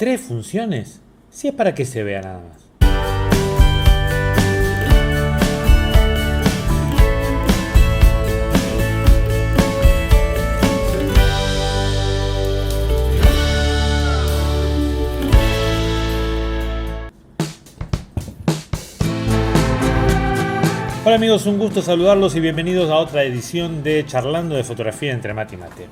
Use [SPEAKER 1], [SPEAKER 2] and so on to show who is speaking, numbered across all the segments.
[SPEAKER 1] ¿3 funciones? Si es para que se vea nada más. Hola amigos, un gusto saludarlos y bienvenidos a otra edición de Charlando de Fotografía entre Mate y Mate.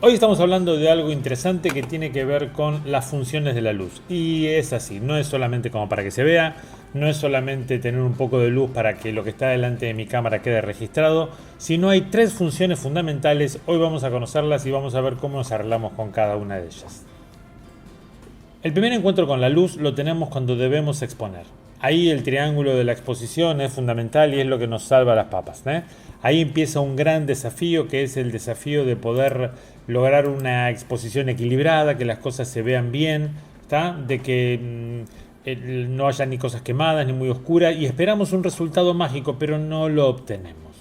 [SPEAKER 1] Hoy estamos hablando de algo interesante que tiene que ver con las funciones de la luz. Y es así, no es solamente como para que se vea, no es solamente tener un poco de luz para que lo que está delante de mi cámara quede registrado, sino hay 3 funciones fundamentales. Hoy vamos a conocerlas y vamos a ver cómo nos arreglamos con cada una de ellas. El primer encuentro con la luz lo tenemos cuando debemos exponer. Ahí el triángulo de la exposición es fundamental y es lo que nos salva las papas, ¿eh? Ahí empieza un gran desafío, que es el desafío de poder lograr una exposición equilibrada, que las cosas se vean bien, ¿está? De que no haya ni cosas quemadas ni muy oscuras, y esperamos un resultado mágico, pero no lo obtenemos.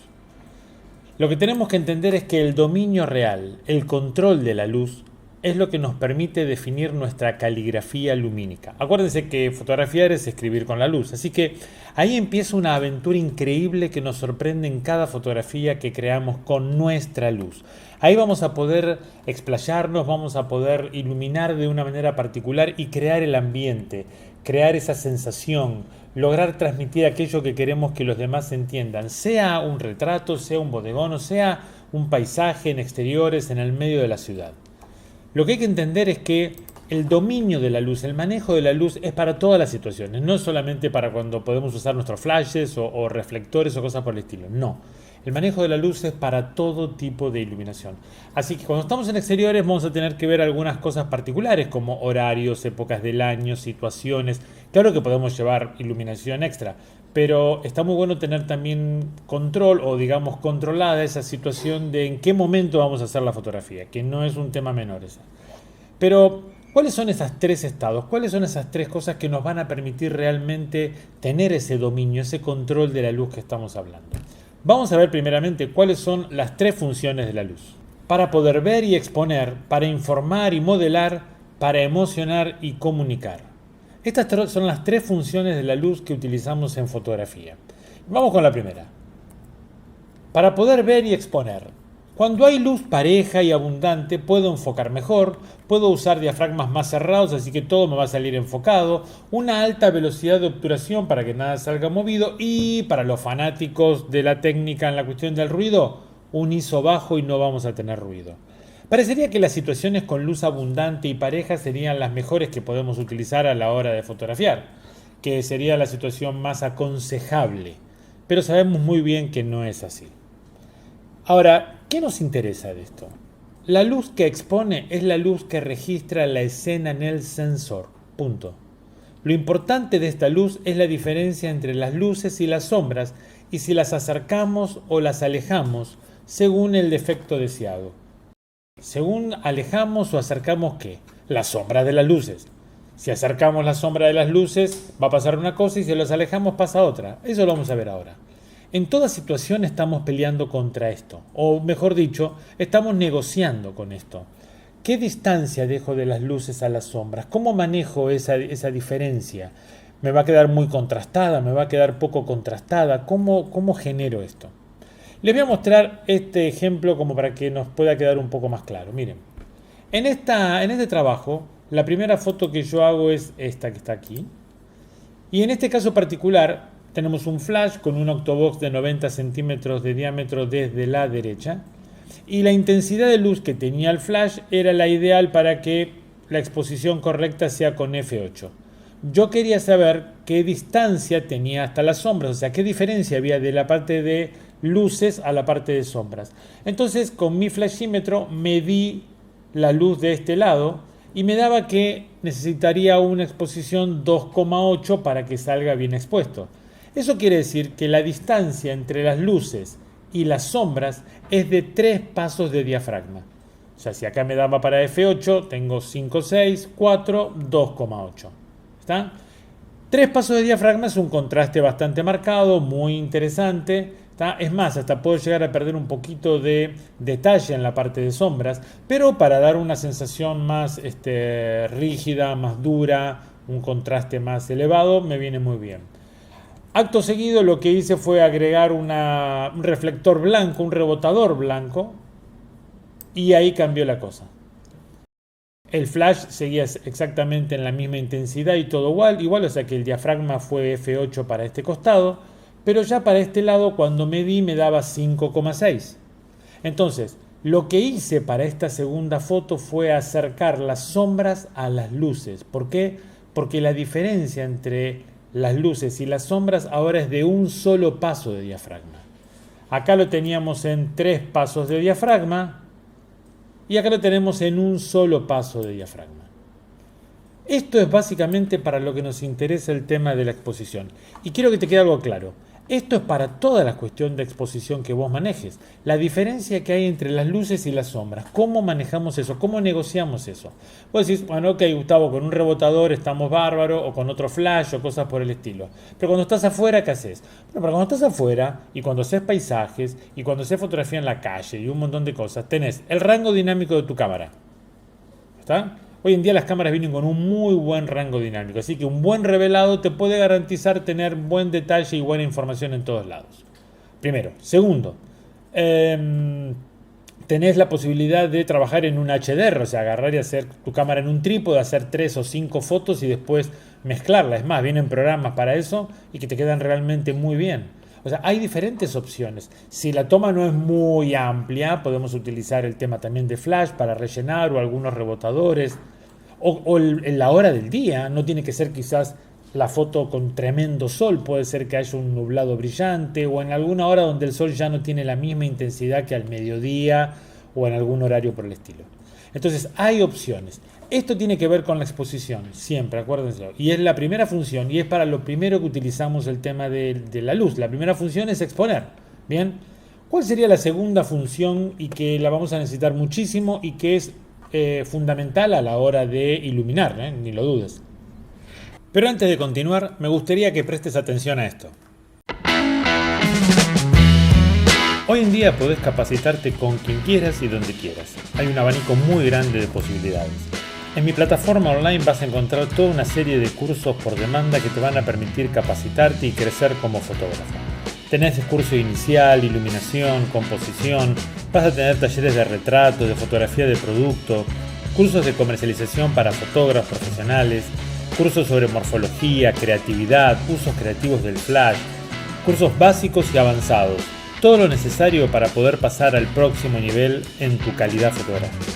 [SPEAKER 1] Lo que tenemos que entender es que el dominio real, el control de la luz, es lo que nos permite definir nuestra caligrafía lumínica. Acuérdense que fotografiar es escribir con la luz, así que ahí empieza una aventura increíble que nos sorprende en cada fotografía que creamos con nuestra luz. Ahí vamos a poder explayarnos, vamos a poder iluminar de una manera particular y crear el ambiente, crear esa sensación, lograr transmitir aquello que queremos que los demás entiendan, sea un retrato, sea un bodegón o sea un paisaje en exteriores en el medio de la ciudad. Lo que hay que entender es que el dominio de la luz, el manejo de la luz es para todas las situaciones, no es solamente para cuando podemos usar nuestros flashes o reflectores o cosas por el estilo, no. El manejo de la luz es para todo tipo de iluminación. Así que cuando estamos en exteriores vamos a tener que ver algunas cosas particulares como horarios, épocas del año, situaciones. Claro que podemos llevar iluminación extra, pero está muy bueno tener también control o digamos controlada esa situación de en qué momento vamos a hacer la fotografía, que no es un tema menor esa. Pero ¿cuáles son esos 3 estados? ¿Cuáles son esas 3 cosas que nos van a permitir realmente tener ese dominio, ese control de la luz que estamos hablando? Vamos a ver primeramente cuáles son las 3 funciones de la luz. Para poder ver y exponer, para informar y modelar, para emocionar y comunicar. Estas son las 3 funciones de la luz que utilizamos en fotografía. Vamos con la primera. Para poder ver y exponer. Cuando hay luz pareja y abundante, puedo enfocar mejor, puedo usar diafragmas más cerrados, así que todo me va a salir enfocado, una alta velocidad de obturación para que nada salga movido y para los fanáticos de la técnica en la cuestión del ruido, un ISO bajo y no vamos a tener ruido. Parecería que las situaciones con luz abundante y pareja serían las mejores que podemos utilizar a la hora de fotografiar, que sería la situación más aconsejable, pero sabemos muy bien que no es así. Ahora, ¿qué nos interesa de esto? La luz que expone es la luz que registra la escena en el sensor. Punto. Lo importante de esta luz es la diferencia entre las luces y las sombras y si las acercamos o las alejamos según el defecto deseado. Según alejamos o acercamos, ¿qué? La sombra de las luces. Si acercamos la sombra de las luces va a pasar una cosa y si las alejamos pasa otra. Eso lo vamos a ver ahora. En toda situación estamos peleando contra esto, o mejor dicho, estamos negociando con esto. ¿Qué distancia dejo de las luces a las sombras? ¿Cómo manejo esa diferencia? ¿Me va a quedar muy contrastada? ¿Me va a quedar poco contrastada? ¿Cómo genero esto? Les voy a mostrar este ejemplo como para que nos pueda quedar un poco más claro. Miren, en este trabajo, la primera foto que yo hago es esta que está aquí. Y en este caso particular, tenemos un flash con un octobox de 90 centímetros de diámetro desde la derecha. Y la intensidad de luz que tenía el flash era la ideal para que la exposición correcta sea con f8. Yo quería saber qué distancia tenía hasta las sombras, o sea, qué diferencia había de la parte de luces a la parte de sombras. Entonces, con mi flashímetro medí la luz de este lado y me daba que necesitaría una exposición 2,8 para que salga bien expuesto. Eso quiere decir que la distancia entre las luces y las sombras es de 3 pasos de diafragma. O sea, si acá me daba para F8, tengo 5, 6, 4, 2,8. ¿Está? 3 pasos de diafragma es un contraste bastante marcado, muy interesante. ¿tá? Es más, hasta puedo llegar a perder un poquito de detalle en la parte de sombras, pero para dar una sensación más rígida, más dura, un contraste más elevado, me viene muy bien. Acto seguido lo que hice fue agregar un reflector blanco, un rebotador blanco, y ahí cambió la cosa. El flash seguía exactamente en la misma intensidad y todo igual, o sea que el diafragma fue f8 para este costado, pero ya para este lado cuando medí me daba 5,6. Entonces, lo que hice para esta segunda foto fue acercar las sombras a las luces. ¿Por qué? Porque la diferencia entre las luces y las sombras ahora es de un solo paso de diafragma. Acá lo teníamos en 3 pasos de diafragma y acá lo tenemos en un solo paso de diafragma. Esto es básicamente para lo que nos interesa el tema de la exposición. Y quiero que te quede algo claro. Esto es para toda la cuestión de exposición que vos manejes. La diferencia que hay entre las luces y las sombras. ¿Cómo manejamos eso? ¿Cómo negociamos eso? Vos decís, bueno, ok, Gustavo, con un rebotador estamos bárbaro, o con otro flash, o cosas por el estilo. Pero cuando estás afuera, ¿qué haces? Bueno, pero cuando estás afuera, y cuando haces paisajes, y cuando haces fotografía en la calle, y un montón de cosas, tenés el rango dinámico de tu cámara. ¿Está? Hoy en día las cámaras vienen con un muy buen rango dinámico, así que un buen revelado te puede garantizar tener buen detalle y buena información en todos lados. Primero. Segundo, tenés la posibilidad de trabajar en un HDR, o sea, agarrar y hacer tu cámara en un trípode, hacer 3 o 5 fotos y después mezclarla. Es más, vienen programas para eso y que te quedan realmente muy bien. O sea, hay diferentes opciones. Si la toma no es muy amplia, podemos utilizar el tema también de flash para rellenar o algunos rebotadores. O en la hora del día, no tiene que ser quizás la foto con tremendo sol, puede ser que haya un nublado brillante o en alguna hora donde el sol ya no tiene la misma intensidad que al mediodía o en algún horario por el estilo. Entonces hay opciones. Esto tiene que ver con la exposición, siempre, acuérdense. Y es la primera función y es para lo primero que utilizamos el tema de la luz. La primera función es exponer. Bien, ¿cuál sería la segunda función y que la vamos a necesitar muchísimo y que es fundamental a la hora de iluminar? Ni lo dudes. Pero antes de continuar, me gustaría que prestes atención a esto. Hoy en día podés capacitarte con quien quieras y donde quieras. Hay un abanico muy grande de posibilidades. En mi plataforma online vas a encontrar toda una serie de cursos por demanda que te van a permitir capacitarte y crecer como fotógrafo. Tenés curso inicial, iluminación, composición, vas a tener talleres de retrato, de fotografía de producto, cursos de comercialización para fotógrafos profesionales, cursos sobre morfología, creatividad, usos creativos del flash, cursos básicos y avanzados. Todo lo necesario para poder pasar al próximo nivel en tu calidad fotográfica.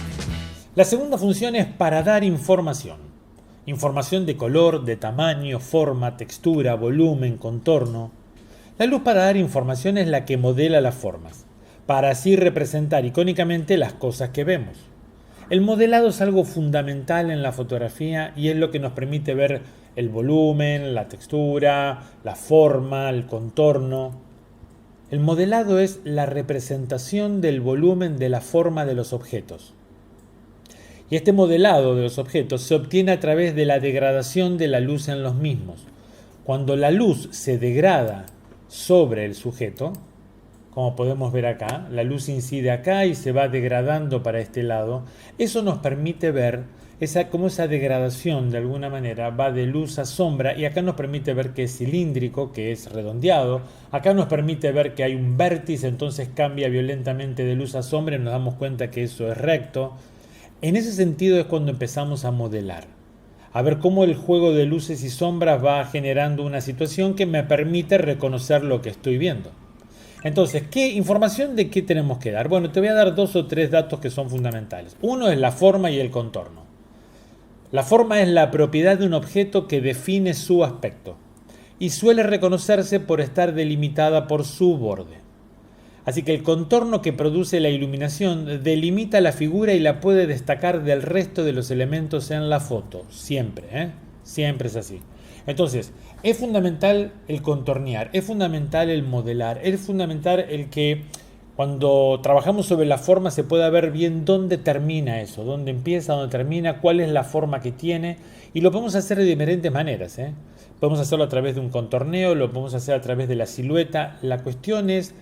[SPEAKER 1] La segunda función es para dar información. Información de color, de tamaño, forma, textura, volumen, contorno. La luz para dar información es la que modela las formas, para así representar icónicamente las cosas que vemos. El modelado es algo fundamental en la fotografía y es lo que nos permite ver el volumen, la textura, la forma, el contorno. El modelado es la representación del volumen de la forma de los objetos. Y este modelado de los objetos se obtiene a través de la degradación de la luz en los mismos. Cuando la luz se degrada sobre el sujeto, como podemos ver acá, la luz incide acá y se va degradando para este lado, eso nos permite ver cómo esa degradación de alguna manera va de luz a sombra y acá nos permite ver que es cilíndrico, que es redondeado, acá nos permite ver que hay un vértice, entonces cambia violentamente de luz a sombra y nos damos cuenta que eso es recto. En ese sentido es cuando empezamos a modelar, a ver cómo el juego de luces y sombras va generando una situación que me permite reconocer lo que estoy viendo. Entonces, ¿qué información de qué tenemos que dar? Bueno, te voy a dar 2 o 3 datos que son fundamentales. Uno es la forma y el contorno. La forma es la propiedad de un objeto que define su aspecto y suele reconocerse por estar delimitada por su borde. Así que el contorno que produce la iluminación delimita la figura y la puede destacar del resto de los elementos en la foto. Siempre, siempre es así. Entonces, es fundamental el contornear, es fundamental el modelar, es fundamental el que cuando trabajamos sobre la forma se pueda ver bien dónde termina eso, dónde empieza, dónde termina, cuál es la forma que tiene. Y lo podemos hacer de diferentes maneras. Podemos hacerlo a través de un contorneo, lo podemos hacer a través de la silueta. La cuestión es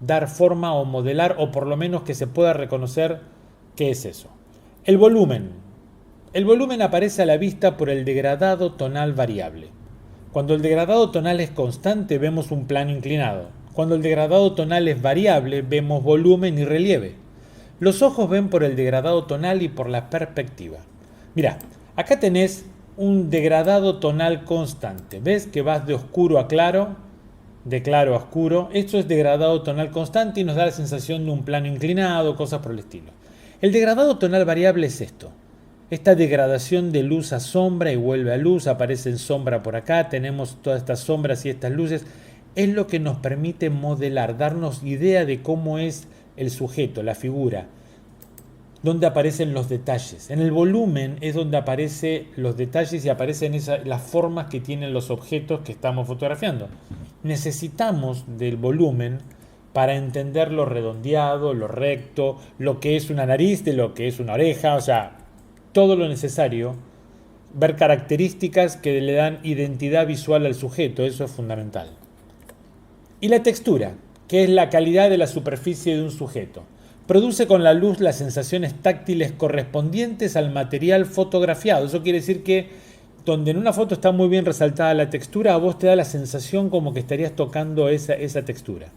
[SPEAKER 1] dar forma o modelar, o por lo menos que se pueda reconocer qué es eso. El volumen. El volumen aparece a la vista por el degradado tonal variable. Cuando el degradado tonal es constante, vemos un plano inclinado. Cuando el degradado tonal es variable, vemos volumen y relieve. Los ojos ven por el degradado tonal y por la perspectiva. Mira, acá tenés un degradado tonal constante. ¿Ves que vas de oscuro a claro? De claro a oscuro. Esto es degradado tonal constante y nos da la sensación de un plano inclinado, cosas por el estilo. El degradado tonal variable es esto. Esta degradación de luz a sombra y vuelve a luz, aparece en sombra por acá, tenemos todas estas sombras y estas luces, es lo que nos permite modelar, darnos idea de cómo es el sujeto, la figura, donde aparecen los detalles. En el volumen es donde aparecen los detalles y aparecen las formas que tienen los objetos que estamos fotografiando. Necesitamos del volumen para entender lo redondeado, lo recto, lo que es una nariz, de lo que es una oreja, o sea, todo lo necesario, ver características que le dan identidad visual al sujeto, eso es fundamental. Y la textura, que es la calidad de la superficie de un sujeto. Produce con la luz las sensaciones táctiles correspondientes al material fotografiado. Eso quiere decir que donde en una foto está muy bien resaltada la textura, a vos te da la sensación como que estarías tocando esa textura.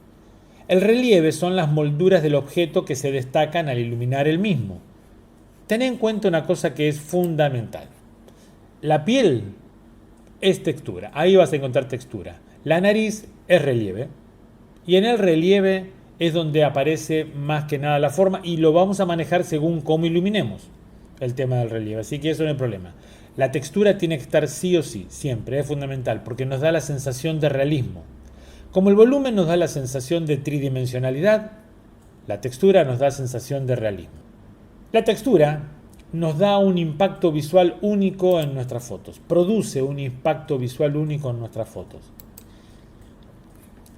[SPEAKER 1] El relieve son las molduras del objeto que se destacan al iluminar el mismo. Ten en cuenta una cosa que es fundamental. La piel es textura, ahí vas a encontrar textura. La nariz es relieve. Y en el relieve es donde aparece más que nada la forma y lo vamos a manejar según cómo iluminemos el tema del relieve. Así que eso no hay problema. La textura tiene que estar sí o sí, siempre, es fundamental, porque nos da la sensación de realismo. Como el volumen nos da la sensación de tridimensionalidad, la textura nos da sensación de realismo. La textura nos da un impacto visual único en nuestras fotos, produce un impacto visual único en nuestras fotos.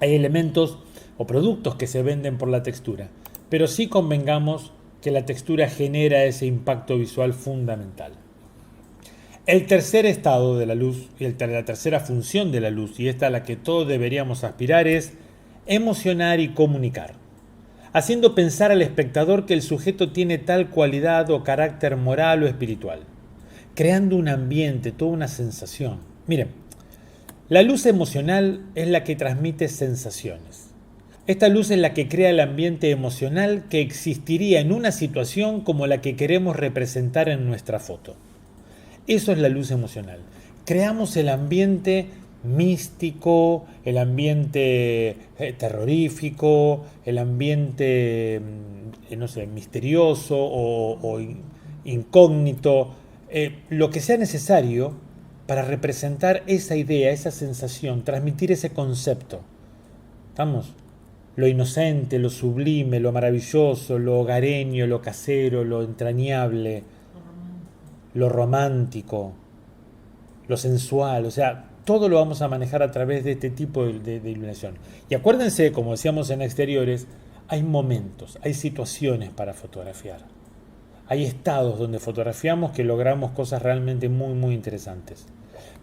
[SPEAKER 1] Hay elementos o productos que se venden por la textura, pero sí convengamos que la textura genera ese impacto visual fundamental. El tercer estado de la luz y la tercera función de la luz, y esta a la que todos deberíamos aspirar, es emocionar y comunicar, haciendo pensar al espectador que el sujeto tiene tal cualidad o carácter moral o espiritual, creando un ambiente, toda una sensación. Miren, la luz emocional es la que transmite sensaciones. Esta luz es la que crea el ambiente emocional que existiría en una situación como la que queremos representar en nuestra foto. Eso es la luz emocional. Creamos el ambiente místico, el ambiente terrorífico, el ambiente, no sé, misterioso o incógnito, lo que sea necesario para representar esa idea, esa sensación, transmitir ese concepto. ¿Estamos? Lo inocente, lo sublime, lo maravilloso, lo hogareño, lo casero, lo entrañable, lo romántico, lo sensual, o sea, todo lo vamos a manejar a través de este tipo de iluminación. Y acuérdense, como decíamos en exteriores, hay momentos, hay situaciones para fotografiar. Hay estados donde fotografiamos que logramos cosas realmente muy, muy interesantes.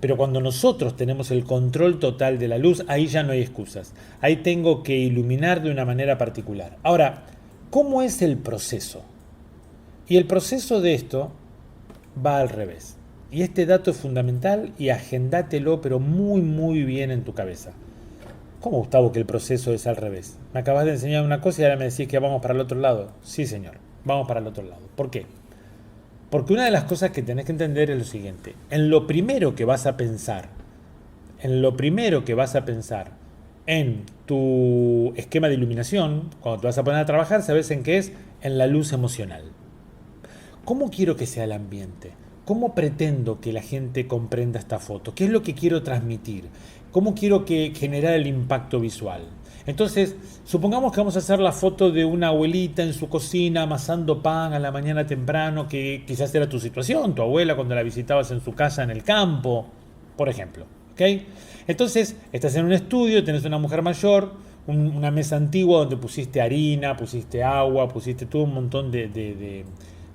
[SPEAKER 1] Pero cuando nosotros tenemos el control total de la luz, ahí ya no hay excusas. Ahí tengo que iluminar de una manera particular. Ahora, ¿cómo es el proceso? Y el proceso de esto va al revés. Y este dato es fundamental y agendátelo, pero muy, muy bien en tu cabeza. ¿Cómo, Gustavo, que el proceso es al revés? Me acabas de enseñar una cosa y ahora me decís que vamos para el otro lado. Sí, señor, vamos para el otro lado. ¿Por qué? Porque una de las cosas que tenés que entender es lo siguiente. En lo primero que vas a pensar, en tu esquema de iluminación, cuando te vas a poner a trabajar, ¿sabes en qué es? En la luz emocional. ¿Cómo quiero que sea el ambiente? ¿Cómo pretendo que la gente comprenda esta foto? ¿Qué es lo que quiero transmitir? ¿Cómo quiero generar el impacto visual? Entonces, supongamos que vamos a hacer la foto de una abuelita en su cocina amasando pan a la mañana temprano, que quizás era tu situación, tu abuela cuando la visitabas en su casa en el campo, por ejemplo. ¿Okay? Entonces, estás en un estudio, tenés una mujer mayor, una mesa antigua donde pusiste harina, pusiste agua, pusiste todo un montón de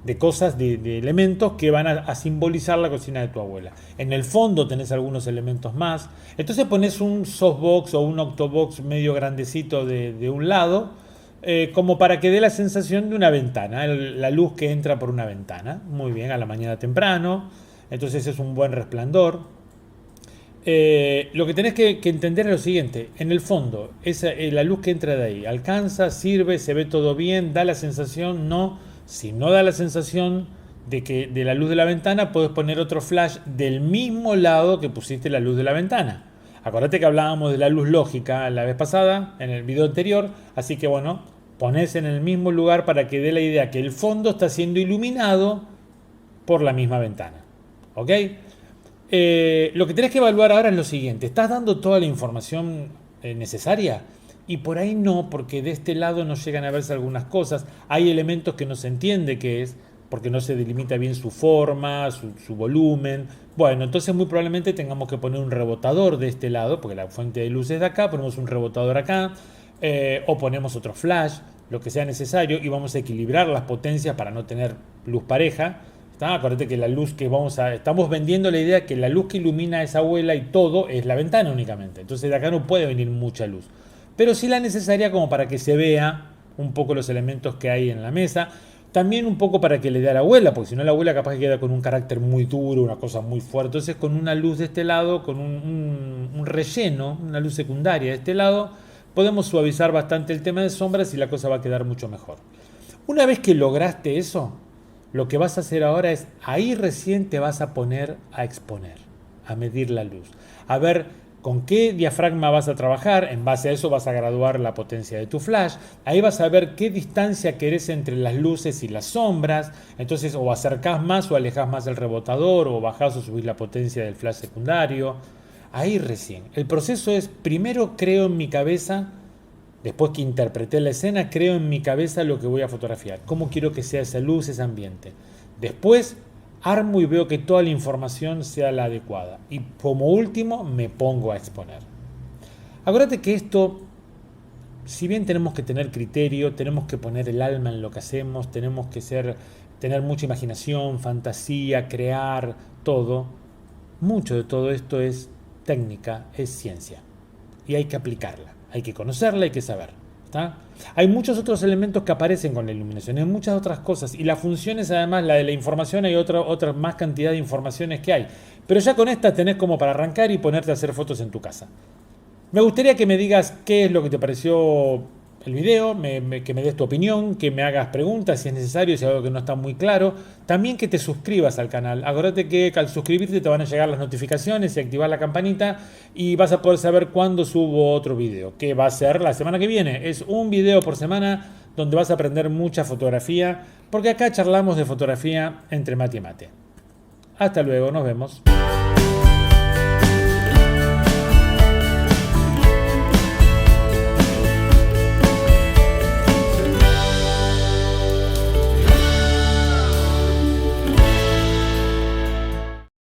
[SPEAKER 1] de cosas, de elementos que van a simbolizar la cocina de tu abuela. En el fondo tenés algunos elementos más. Entonces pones un softbox o un octobox medio grandecito de un lado, como para que dé la sensación de una ventana, la luz que entra por una ventana. Muy bien, a la mañana temprano. Entonces es un buen resplandor. Lo que tenés que entender es lo siguiente. En el fondo, la luz que entra de ahí, ¿alcanza, sirve, se ve todo bien, da la sensación? No. Si no da la sensación de la luz de la ventana, puedes poner otro flash del mismo lado que pusiste la luz de la ventana. Acordate que hablábamos de la luz lógica la vez pasada, en el video anterior, así que bueno, pones en el mismo lugar para que dé la idea que el fondo está siendo iluminado por la misma ventana. ¿Ok? Lo que tenés que evaluar ahora es lo siguiente. ¿Estás dando toda la información necesaria? Y por ahí no, porque de este lado no llegan a verse algunas cosas. Hay elementos que no se entiende qué es, porque no se delimita bien su forma, su volumen. Bueno, entonces muy probablemente tengamos que poner un rebotador de este lado, porque la fuente de luz es de acá, ponemos un rebotador acá, o ponemos otro flash, lo que sea necesario, y vamos a equilibrar las potencias para no tener luz pareja. Acuérdate que la luz que estamos vendiendo la idea que la luz que ilumina a esa abuela y todo es la ventana únicamente. Entonces de acá no puede venir mucha luz, pero sí la necesaria como para que se vea un poco los elementos que hay en la mesa. También un poco para que le dé a la abuela, porque si no la abuela capaz que queda con un carácter muy duro, una cosa muy fuerte. Entonces con una luz de este lado, con un relleno, una luz secundaria de este lado, podemos suavizar bastante el tema de sombras y la cosa va a quedar mucho mejor. Una vez que lograste eso, lo que vas a hacer ahora es, ahí recién te vas a poner a exponer, a medir la luz, a ver con qué diafragma vas a trabajar. En base a eso vas a graduar la potencia de tu flash. Ahí vas a ver qué distancia querés entre las luces y las sombras. Entonces o acercás más o alejás más el rebotador, o bajás o subís la potencia del flash secundario. Ahí recién. El proceso es, primero creo en mi cabeza, después que interpreté la escena, creo en mi cabeza lo que voy a fotografiar, cómo quiero que sea esa luz, ese ambiente. Después armo y veo que toda la información sea la adecuada. Y como último, me pongo a exponer. Acuérdate que esto, si bien tenemos que tener criterio, tenemos que poner el alma en lo que hacemos, tenemos que tener mucha imaginación, fantasía, crear todo, mucho de todo esto es técnica, es ciencia. Y hay que aplicarla. Hay que conocerla, hay que saber. ¿Está? Hay muchos otros elementos que aparecen con la iluminación, hay muchas otras cosas. Y las funciones, además, la de la información, hay otra más cantidad de informaciones que hay. Pero ya con esta tenés como para arrancar y ponerte a hacer fotos en tu casa. Me gustaría que me digas qué es lo que te pareció el video, que me des tu opinión, que me hagas preguntas si es necesario, si hay algo que no está muy claro. También que te suscribas al canal. Acuérdate que al suscribirte te van a llegar las notificaciones y activar la campanita y vas a poder saber cuándo subo otro video, que va a ser la semana que viene. Es un video por semana donde vas a aprender mucha fotografía, porque acá charlamos de fotografía entre mate y mate. Hasta luego, nos vemos.